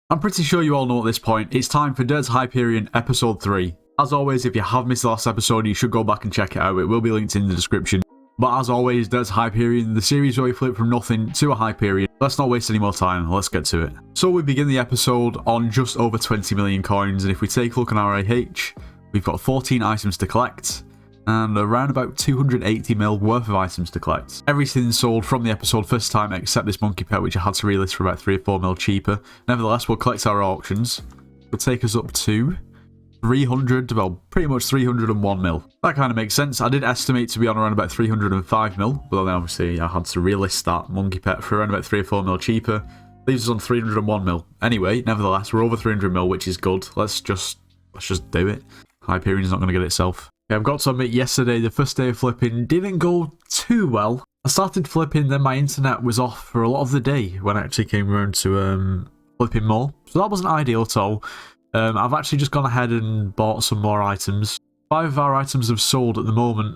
I'm pretty sure you all know at this point, it's time for Dirt's Hyperion Episode 3. As always, if you have missed the last episode, you should go back and check it out. It will be linked in the description. But as always, Dirt's Hyperion, the series where we flip from nothing to a Hyperion. Let's not waste any more time, let's get to it. So we begin the episode on just over 20 million coins, and if we take a look on our AH, we've got 14 items to collect, and around about 280 mil worth of items to collect. Everything sold from the episode first time except this monkey pet, which I had to relist for about 3 or 4 mil cheaper. Nevertheless, we'll collect our auctions. It'll take us up to 300, well, pretty much 301 mil. That kind of makes sense. I did estimate to be on around about 305 mil, but then obviously I had to relist that monkey pet for around about 3 or 4 mil cheaper. Leaves us on 301 mil. Anyway, nevertheless, we're over 300 mil, which is good. Let's just do it. Hyperion's not going to get itself. Okay, I've got to admit, yesterday, the first day of flipping didn't go too well. I started flipping, then my internet was off for a lot of the day when I actually came around to flipping more. So that wasn't ideal at all. I've actually just gone ahead and bought some more items. 5 of our items have sold at the moment,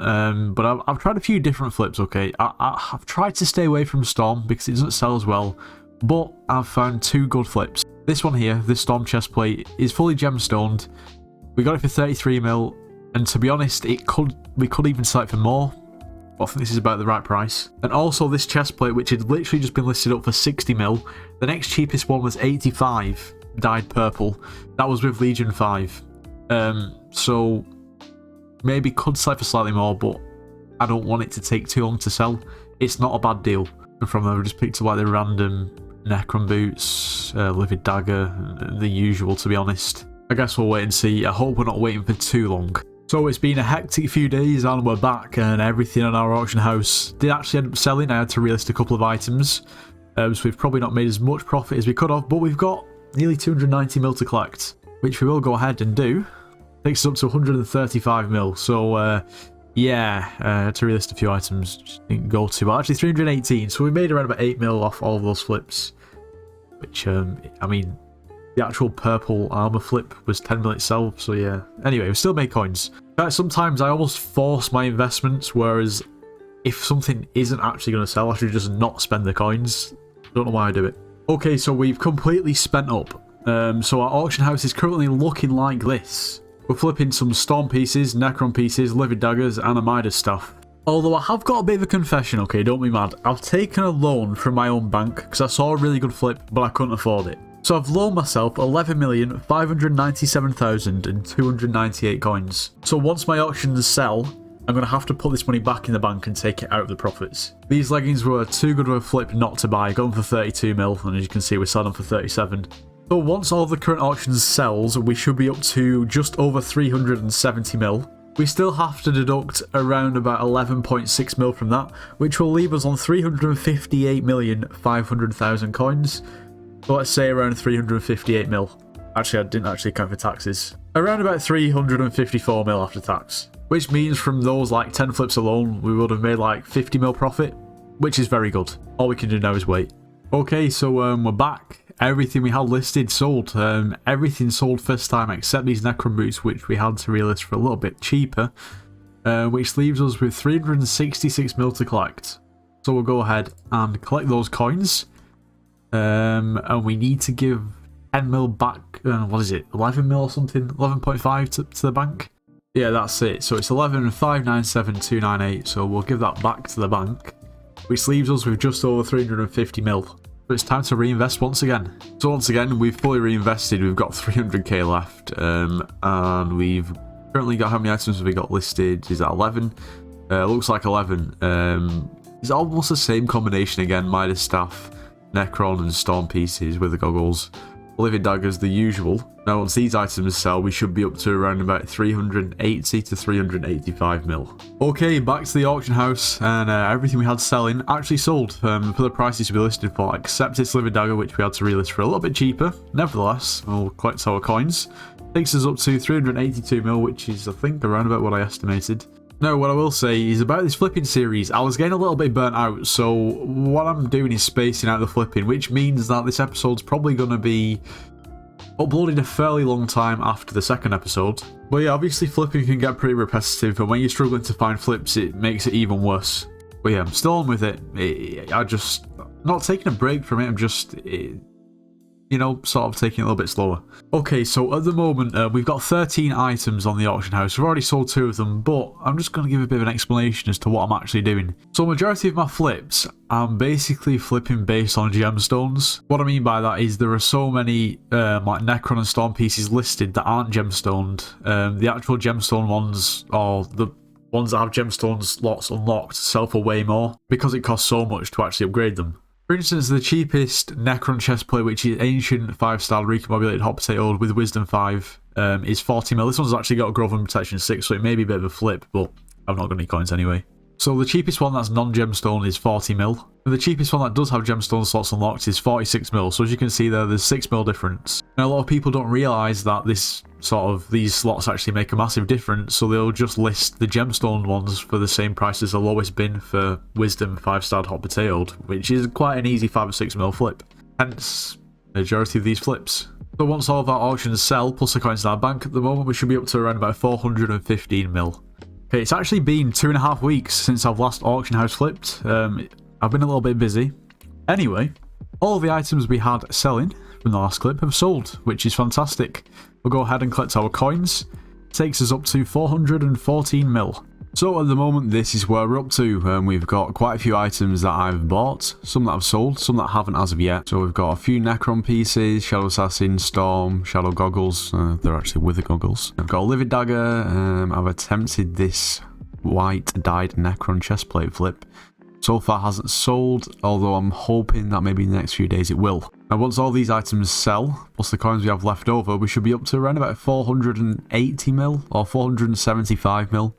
but I've tried a few different flips, okay? I've tried to stay away from Storm because it doesn't sell as well, but I've found 2 good flips. This one here, this Storm chestplate, is fully gemstoned. We got it for 33 mil. And to be honest, we could even sell it for more. But I think this is about the right price. And also this chest plate, which had literally just been listed up for 60 mil. The next cheapest one was 85, dyed purple. That was with Legion 5. So maybe could sell it for slightly more, but I don't want it to take too long to sell. It's not a bad deal. And from there, we just picked up like the random Necron boots, Livid Dagger, the usual, to be honest. I guess we'll wait and see. I hope we're not waiting for too long. So it's been a hectic few days and we're back, and everything on our auction house did actually end up selling. I had to relist a couple of items, so we've probably not made as much profit as we could have, but we've got nearly 290 mil to collect, which we will go ahead and do. Takes us up to 135 mil, so yeah, to relist a few items, just didn't go too well. Actually 318, so we made around about 8 mil off all of those flips, which, I mean, the actual purple armor flip was 10 mil itself, so yeah. Anyway, we still make coins. Sometimes I almost force my investments, whereas if something isn't actually going to sell, I should just not spend the coins. Don't know why I do it. Okay, so we've completely spent up. So our auction house is currently looking like this. We're flipping some Storm pieces, Necron pieces, Livid Daggers, and a Midas staff. Although I have got a bit of a confession, okay, don't be mad. I've taken a loan from my own bank because I saw a really good flip, but I couldn't afford it. So I've loaned myself 11,597,298 coins. So once my auctions sell, I'm going to have to put this money back in the bank and take it out of the profits. These leggings were too good of a flip not to buy. Got them for 32 mil, and as you can see, we're selling them for 37. So once all the current auctions sells, we should be up to just over 370 mil. We still have to deduct around about 11.6 mil from that, which will leave us on 358,500,000 coins. So let's say around 358 mil. Actually, I didn't actually count for taxes. Around about 354 mil after tax. Which means from those like 10 flips alone, we would have made like 50 mil profit, which is very good. All we can do now is wait. Okay, so we're back. Everything we had listed sold. Everything sold first time except these Necron boots, which we had to relist for a little bit cheaper. Which leaves us with 366 mil to collect. So we'll go ahead and collect those coins. And we need to give 10 mil back, what is it, 11 mil or something, 11.5 to the bank? Yeah, that's it. So it's 11,597,298, so we'll give that back to the bank, which leaves us with just over 350 mil. So it's time to reinvest once again. So once again, we've fully reinvested, we've got 300k left, and we've currently got, how many items have we got listed? Is that 11? Looks like 11. It's almost the same combination again, Midas staff, Necron and Storm pieces with the goggles, Livid Daggers, the usual. Now once these items sell, we should be up to around about 380 to 385 mil. Okay, back to the auction house, and everything we had selling actually sold for the prices to be listed for, except its Livid Dagger, which we had to relist for a little bit cheaper. Nevertheless, we'll collect our coins. Takes us up to 382 mil, which is I think around about what I estimated. Now, what I will say is about this flipping series, I was getting a little bit burnt out, so what I'm doing is spacing out the flipping, which means that this episode's probably going to be uploaded a fairly long time after the second episode. But yeah, obviously flipping can get pretty repetitive, and when you're struggling to find flips, it makes it even worse. But yeah, I'm still on with it. I just, not taking a break from it, I'm just, you know, sort of taking it a little bit slower. Okay, so at the moment, we've got 13 items on the auction house. We've already sold 2 of them, but I'm just going to give a bit of an explanation as to what I'm actually doing. So majority of my flips, I'm basically flipping based on gemstones. What I mean by that is there are so many like Necron and Storm pieces listed that aren't gemstoned. The actual gemstone ones, or the ones that have gemstone slots unlocked, sell for way more because it costs so much to actually upgrade them. For instance, the cheapest Necron chestplate, which is Ancient 5-star Recombobulated Hot Potato with Wisdom 5, is 40 mil. This one's actually got Growth and Protection 6, so it may be a bit of a flip, but I've not got any coins anyway. So the cheapest one that's non-gemstone is 40 mil. And the cheapest one that does have gemstone slots unlocked is 46 mil. So as you can see there's 6 mil difference. And a lot of people don't realise that these slots actually make a massive difference. So they'll just list the gemstone ones for the same price as the lowest bin for Wisdom 5-star Hot Potato, which is quite an easy 5 or 6 mil flip. Hence, the majority of these flips. So once all of our auctions sell, plus the coins in our bank at the moment, we should be up to around about 415 mil. Okay, it's actually been 2.5 weeks since I've last auction house flipped. I've been a little bit busy. Anyway, all of the items we had selling from the last clip have sold, which is fantastic. We'll go ahead and collect our coins. It takes us up to 414 mil. So at the moment, this is where we're up to. We've got quite a few items that I've bought, some that I've sold, some that haven't as of yet. So we've got a few Necron pieces, Shadow Assassin, Storm, Shadow Goggles. They're actually Wither Goggles. I've got a Livid Dagger. I've attempted this white dyed Necron chestplate flip. So far hasn't sold, although I'm hoping that maybe in the next few days it will. Now once all these items sell, plus the coins we have left over, we should be up to around about 480 mil or 475 mil.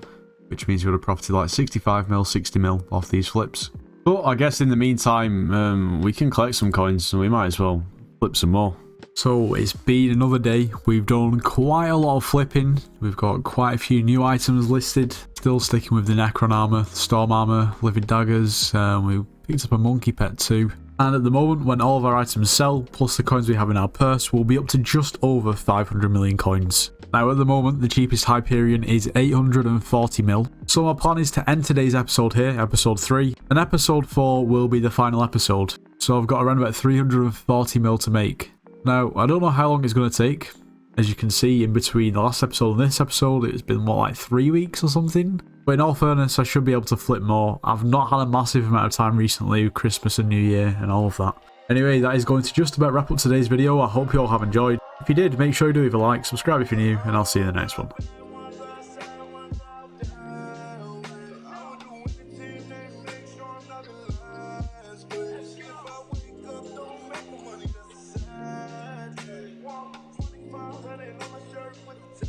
Which means we would have profited like 65 mil, 60 mil off these flips. But I guess in the meantime, we can collect some coins, so we might as well flip some more. So it's been another day. We've done quite a lot of flipping. We've got quite a few new items listed. Still sticking with the Necron armor, the Storm armor, Livid Daggers. We picked up a Monkey Pet too. And at the moment, when all of our items sell, plus the coins we have in our purse, we'll be up to just over 500 million coins. Now at the moment, the cheapest Hyperion is 840 mil. So my plan is to end today's episode here, episode 3. And episode 4 will be the final episode. So I've got around about 340 mil to make. Now, I don't know how long it's going to take. As you can see, in between the last episode and this episode, it's been, what, like 3 weeks or something? But in all fairness, I should be able to flip more. I've not had a massive amount of time recently with Christmas and New Year and all of that. Anyway, that is going to just about wrap up today's video. I hope you all have enjoyed. If you did, make sure you do leave a like, subscribe if you're new, and I'll see you in the next one. Walk 2500 on my shirt with the